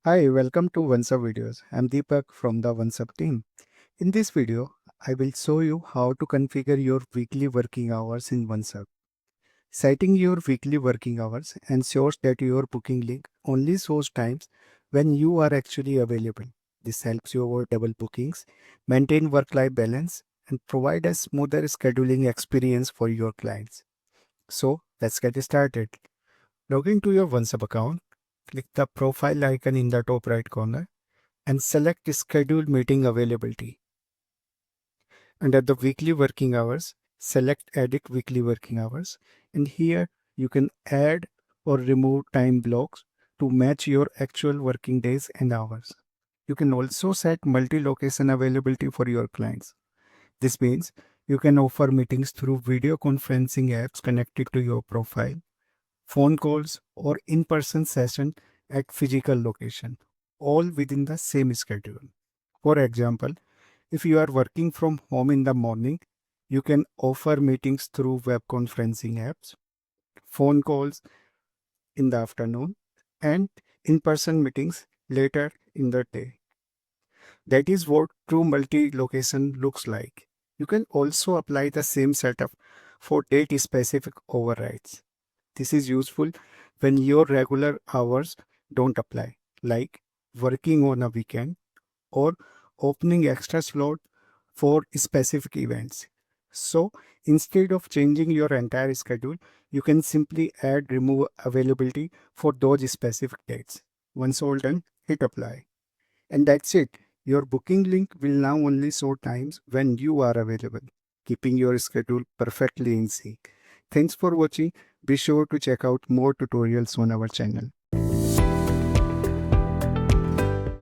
Hi, welcome to OnceHub videos. I'm Deepak from the OnceHub team. In this video, I will show you how to configure your weekly working hours in OnceHub. Setting your weekly working hours ensures that your booking link only shows times when you are actually available. This helps you avoid double bookings, maintain work-life balance, and provide a smoother scheduling experience for your clients. So, let's get started. Log into your OnceHub account, click the profile icon in the top right corner and select scheduled meeting availability. Under the weekly working hours, select edit weekly working hours, and here you can add or remove time blocks to match your actual working days and hours. You can also set multi-location availability for your clients. This means you can offer meetings through video conferencing apps connected to your profile, phone calls, or in-person session at physical location, all within the same schedule. For example, if you are working from home in the morning, you can offer meetings through web conferencing apps, phone calls in the afternoon, and in-person meetings later in the day. That is what true multi-location looks like. You can also apply the same setup for date-specific overrides. This is useful when your regular hours don't apply, like working on a weekend or opening extra slot for specific events. So instead of changing your entire schedule, you can simply add remove availability for those specific dates. Once all done, hit apply. And that's it. Your booking link will now only show times when you are available, keeping your schedule perfectly in sync. Thanks for watching. Be sure to check out more tutorials on our channel.